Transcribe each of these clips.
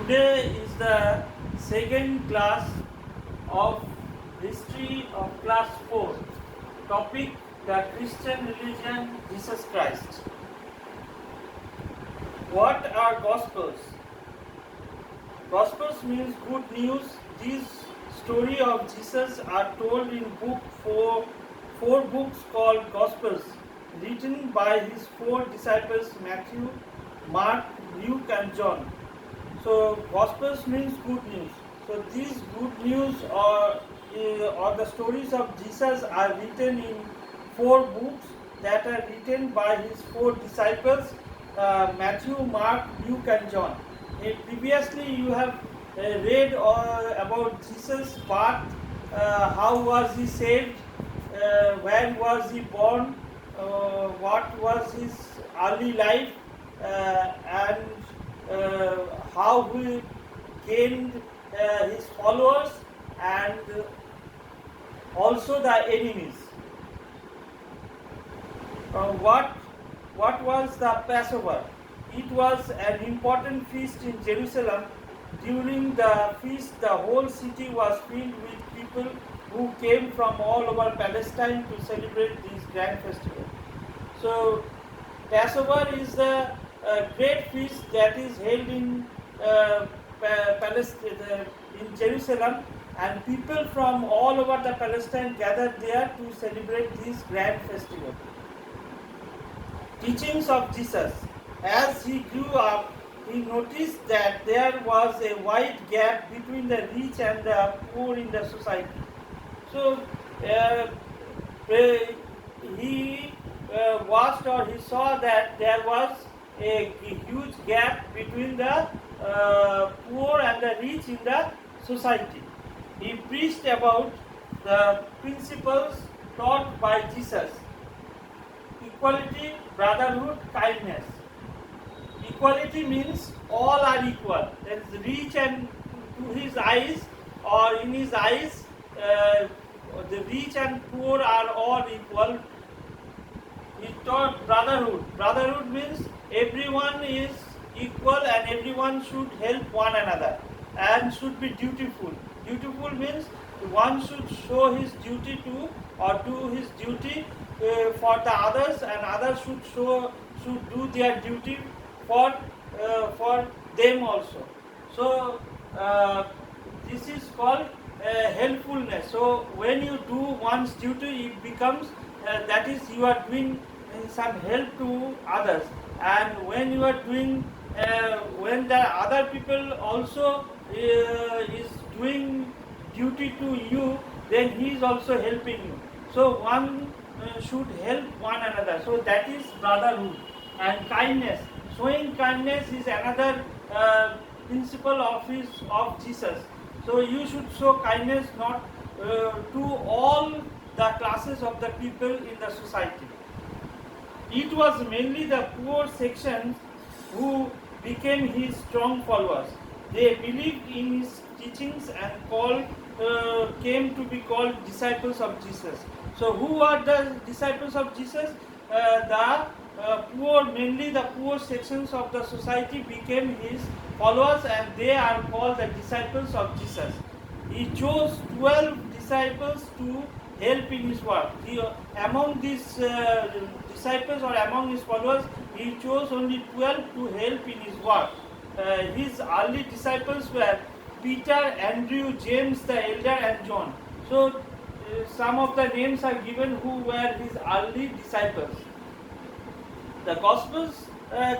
Today is the second class of history of class 4. Topic: the Christian religion, Jesus Christ. What are Gospels? Gospels means good news. These story of Jesus are told in four books called Gospels, written by his four disciples Matthew, Mark, Luke, and John. So Gospels means good news. So these good news or the stories of Jesus are written in four books that are written by his four disciples Matthew, Mark, Luke, and John. Previously you have read about Jesus' birth, how was he saved, when was he born, what was his early life, and how he gained his followers and also the enemies. What was the Passover? It was an important feast in Jerusalem. During the feast, the whole city was filled with people who came from all over Palestine to celebrate this grand festival. So, Passover is the great feast that is held in Palestine, in Jerusalem, and people from all over the Palestine gathered there to celebrate this grand festival. Teachings of Jesus. As he grew up, he noticed that there was a wide gap between the rich and the poor in the society. So he watched or he saw that there was a huge gap between the poor and the rich in the society. He preached about the principles taught by Jesus: equality, brotherhood, kindness. Equality means all are equal. That is, rich and to his eyes or in his eyes, the rich and poor are all equal. He taught brotherhood. Brotherhood means everyone is equal and everyone should help one another and should be dutiful. Dutiful means one should show his duty to or do his duty for the others, and others should do their duty for them also. So this is called helpfulness. So when you do one's duty, it becomes that is you are doing some help to others, and when you are doing when the other people also is doing duty to you, then he is also helping you. So one should help one another. So that is brotherhood. And kindness. Showing kindness is another principle of Jesus. So you should show kindness not to all the classes of the people in the society. It was mainly the poor sections who became his strong followers. They believed in his teachings and came to be called disciples of Jesus. So who are the disciples of Jesus? Poor, mainly the poor sections of the society became his followers, and they are called the disciples of Jesus. He chose 12 disciples to help in his work. Among these disciples or among his followers, he chose only 12 to help in his work. His early disciples were Peter, Andrew, James the elder, and John. So some of the names are given who were his early disciples. The Gospels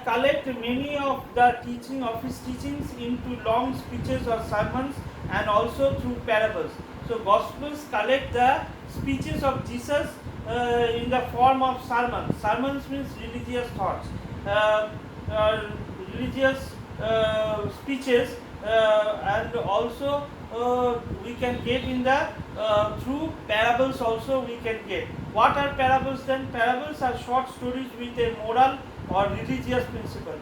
collect many of the teaching of his teachings into long speeches or sermons, and also through parables. So Gospels collect the speeches of Jesus in the form of sermons. Sermons means religious thoughts, religious speeches, and also we can get in the through parables also we can get. What are parables then? Parables are short stories with a moral or religious principle.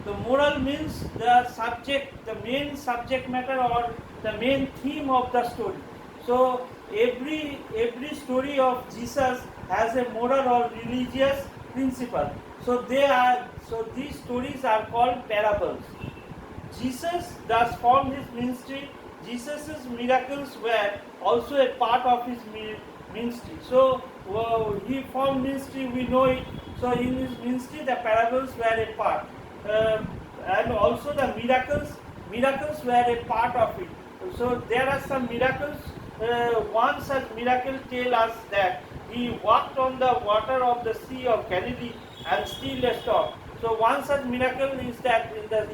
The moral means the subject, the main subject matter or the main theme of the story. So every story of Jesus has a moral or religious principle. So these stories are called parables. Jesus thus formed his ministry. Jesus' miracles were also a part of his ministry. So he formed ministry, we know it. So in his ministry, the parables were a part, and also the miracles were a part of it. So there are some miracles. One such miracle tells us that he walked on the water of the Sea of Galilee and stilled a storm. So one such miracle is that in the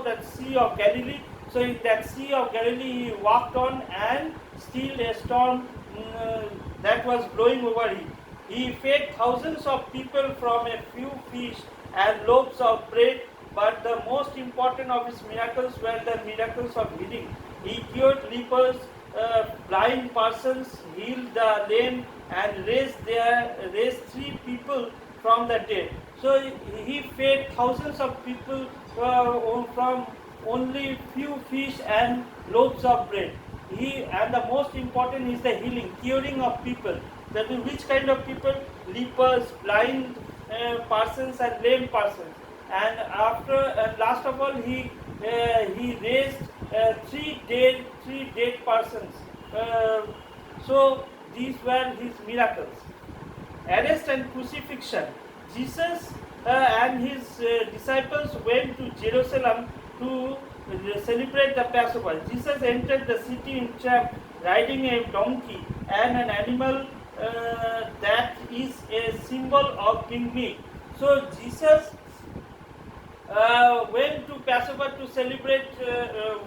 that Sea of Galilee. So in that Sea of Galilee he walked on and stilled a storm that was blowing over him. He fed thousands of people from a few fish and loaves of bread. But the most important of his miracles were the miracles of healing. He cured lepers, blind persons, healed the lame, and raised 3 people from the dead. So he fed thousands of people from only few fish and loaves of bread. And the most important is the healing, curing of people. That is which kind of people? Lepers, blind persons, and lame persons. And last of all, he raised 3 dead persons. So these were his miracles. Arrest and crucifixion. Jesus and his disciples went to Jerusalem to celebrate the Passover. Jesus entered the city in triumph, riding a donkey and an animal that is a symbol of being meek. So Jesus went to Passover to celebrate,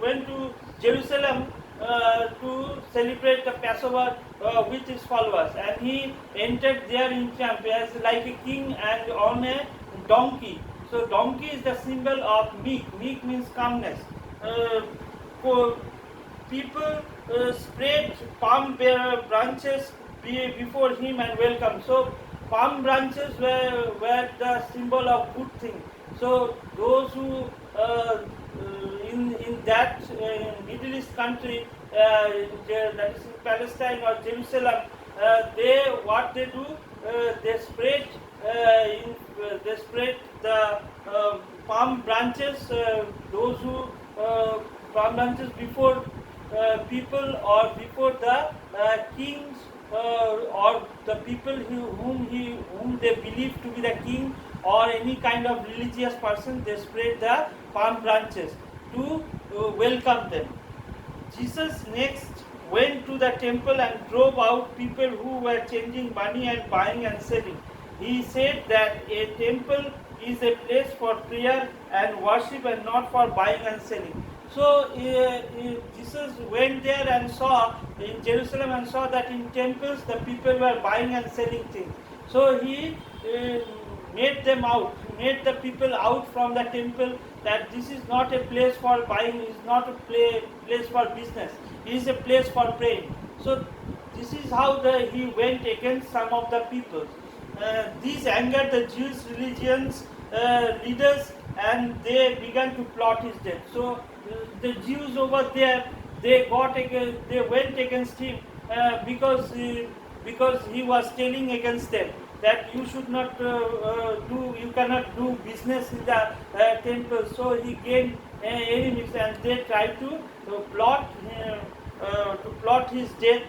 went to Jerusalem to celebrate the Passover with his followers, and he entered there in triumph as like a king and on a donkey. So donkey is the symbol of meek. Meek means calmness. People spread palm branches before him and welcome. So palm branches were the symbol of good thing. So those who in that Middle East country, that is in Palestine or Jerusalem, they do, they spread the palm branches. Those who palm branches before people or before the kings or the people whom they believe to be the king or any kind of religious person. They spread the palm branches to welcome them. Jesus next went to the temple and drove out people who were changing money and buying and selling. He said that a temple is a place for prayer and worship and not for buying and selling. So Jesus went there and saw in Jerusalem and saw that in temples the people were buying and selling things. So he made the people out from the temple, that this is not a place for buying, is not a place for business, it is a place for praying. So this is how he went against some of the people. These angered the Jewish religions leaders, and they began to plot his death. So the Jews over there, they went against him because he was telling against them that you should not you cannot do business in the temple. So he gained enemies, and they tried to plot his death.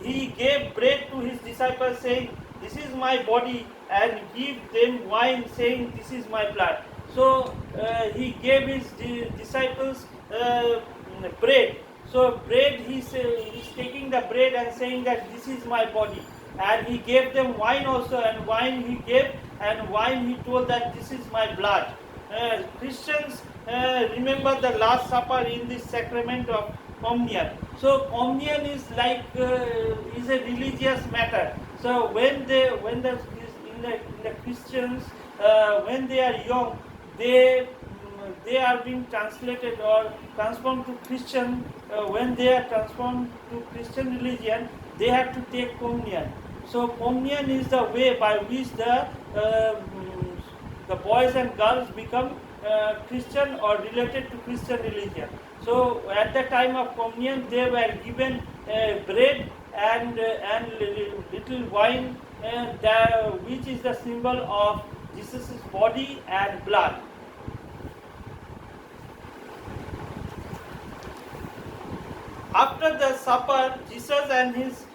He gave bread to his disciples, saying, "This is my body," and give them wine, saying, "This is my blood." So he gave his disciples bread. So bread, he's taking the bread and saying that this is my body. And he gave them wine also, and wine he gave, and wine he told that this is my blood. Christians remember the Last Supper in this sacrament of communion. So communion is like is a religious matter. So when the Christians when they are young, they are being translated or transformed to Christian. When they are transformed to Christian religion, they have to take communion. So communion is the way by which the boys and girls become Christian or related to Christian religion. So at the time of communion, they were given bread and little wine, which is the symbol of Jesus' body and blood. After the supper, Jesus and his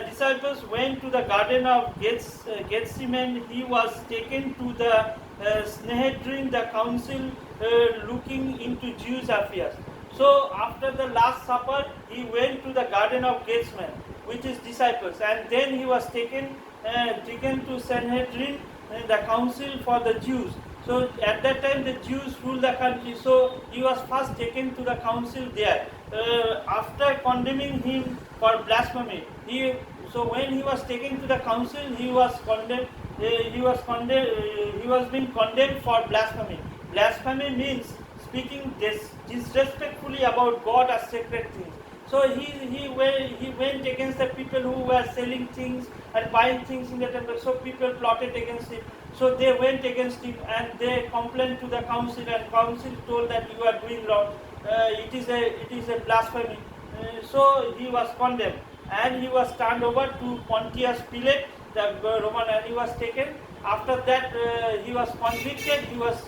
disciples went to the garden of Gethsemane. He was taken to the Sanhedrin, the council, looking into Jews' affairs. So, after the last supper, he went to the garden of Gethsemane with his disciples, and then he was taken to Sanhedrin, the council for the Jews. So at that time the Jews ruled the country. So he was first taken to the council there. After condemning him for blasphemy, when he was taken to the council, he was condemned. He was being condemned for blasphemy. Blasphemy means speaking disrespectfully about God or sacred things. So he went against the people who were selling things and buying things in the temple. So people plotted against him. So they went against him and they complained to the council, and council told that you are doing wrong. It is a blasphemy. So he was condemned, and he was turned over to Pontius Pilate, the Roman, and he was taken. After that, he was convicted. He was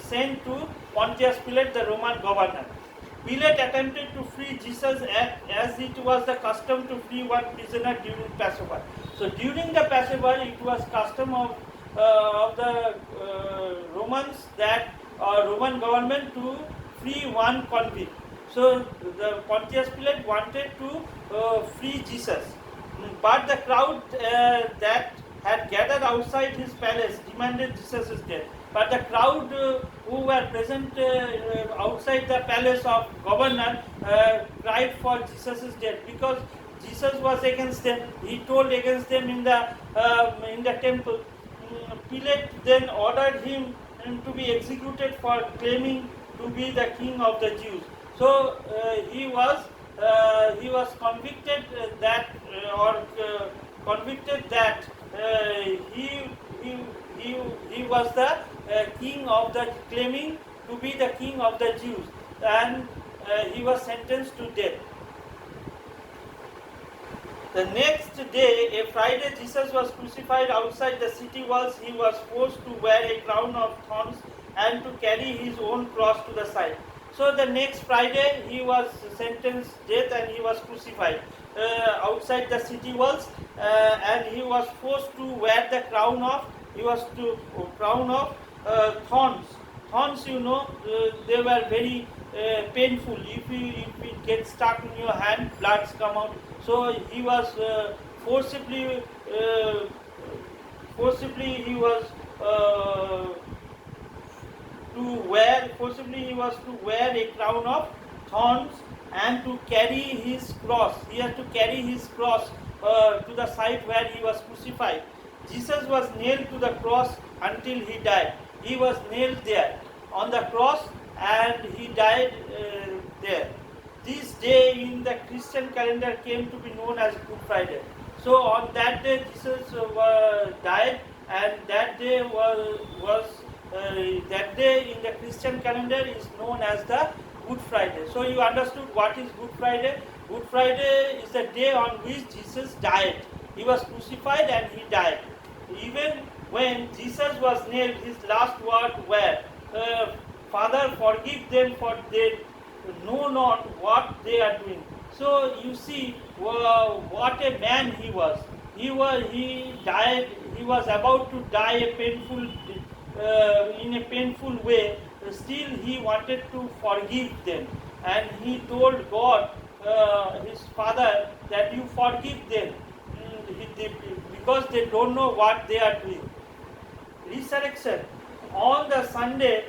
sent to Pontius Pilate, the Roman governor. Pilate attempted to free Jesus as it was the custom to free one prisoner during Passover. So during the Passover, it was custom of the Romans that Roman government to free one convict. So the Pontius Pilate wanted to free Jesus, but the crowd that had gathered outside his palace demanded Jesus' death. But the crowd who were present outside the palace of governor cried for Jesus' death, because Jesus was against them. He told against them in the temple. Pilate then ordered him to be executed for claiming to be the king of the Jews. So he was convicted that he was the king of the claiming to be the king of the Jews, and he was sentenced to death. The next day, a Friday, Jesus was crucified outside the city walls. He was forced to wear a crown of thorns and to carry his own cross to the side. So the next Friday, he was sentenced death and he was crucified outside the city walls, and he was forced to wear the crown of thorns. Thorns, they were very painful. If it gets stuck in your hand, bloods come out. So he was forcibly he was to wear a crown of thorns and to carry his cross. He had to carry his cross to the site where he was crucified. Jesus was nailed to the cross until he died. He was nailed there on the cross and he died there. This day in the Christian calendar came to be known as Good Friday. So on that day Jesus died, and that day that day in the Christian calendar is known as the Good Friday. So you understood what is Good Friday? Good Friday is the day on which Jesus died. He was crucified and he died. Even when Jesus was nailed, his last words were, Father, forgive them, for they know not what they are doing. So you see what a man he was. He died. He was about to die in a painful way. Still, he wanted to forgive them, and he told God, his Father, that you forgive them because they don't know what they are doing. Resurrection. On the Sunday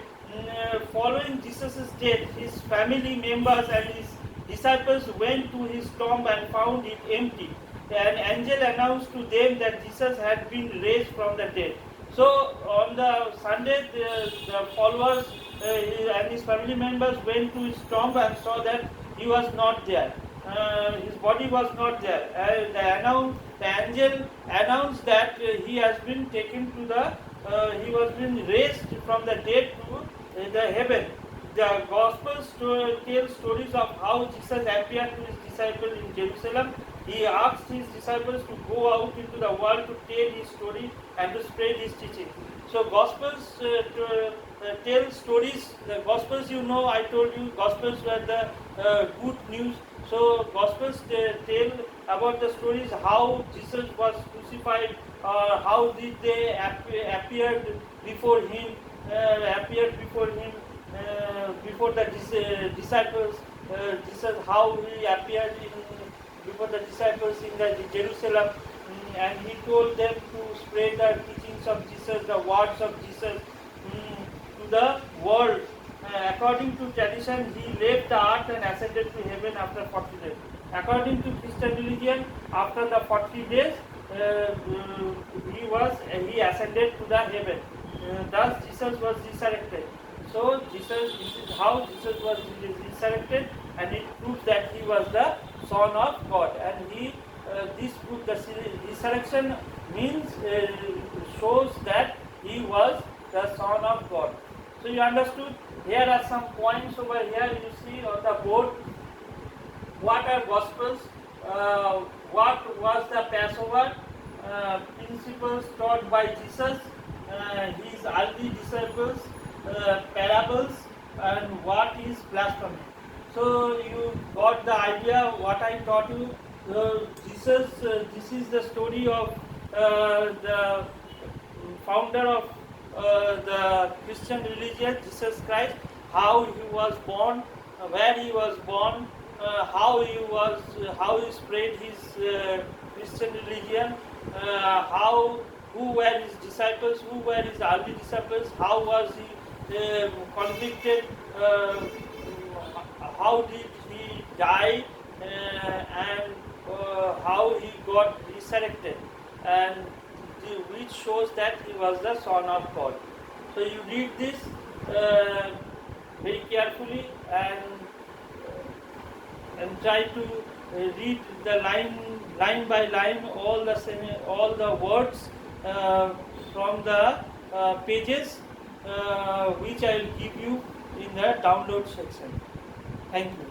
following Jesus' death, his family members and his disciples went to his tomb and found it empty. An angel announced to them that Jesus had been raised from the dead. So on the Sunday, the followers and his family members went to his tomb and saw that he was not there. His body was not there. The angel announced that he has been taken to he was been raised from the dead to the heaven. The Gospels tell stories of how Jesus appeared to his disciples in Jerusalem. He asked his disciples to go out into the world to tell his story and to spread his teaching. So Gospels tell stories. The Gospels, you know, I told you, Gospels were the good news. So Gospels tell about the stories how Jesus was crucified, how did they appeared before him, before the disciples. Jesus, how he appeared before the disciples in the Jerusalem, and he told them to spread the teachings of Jesus, the words of Jesus, to the world. According to tradition, he left the earth and ascended to heaven after 40 days. According to Christian religion, after the 40 days, he ascended to the heaven. Thus, Jesus was resurrected. So, this is how Jesus was resurrected, and it proves that he was the Son of God. And this proof, the resurrection means shows that he was the Son of God. So you understood? Here are some points over here. You see on the board. What are Gospels? What was the Passover? Principles taught by Jesus, his early disciples, parables, and what is blasphemy. So you got the idea what I taught you. This is the story of the founder of the Christian religion, Jesus Christ, how he was born, where he was born, how he spread his Christian religion, who were his disciples, who were his early disciples, how was he convicted, how did he die, and how he got resurrected, and which shows that he was the Son of God. So you read this very carefully and try to read the line by line all the words from the pages which I will give you in the download section. Thank you.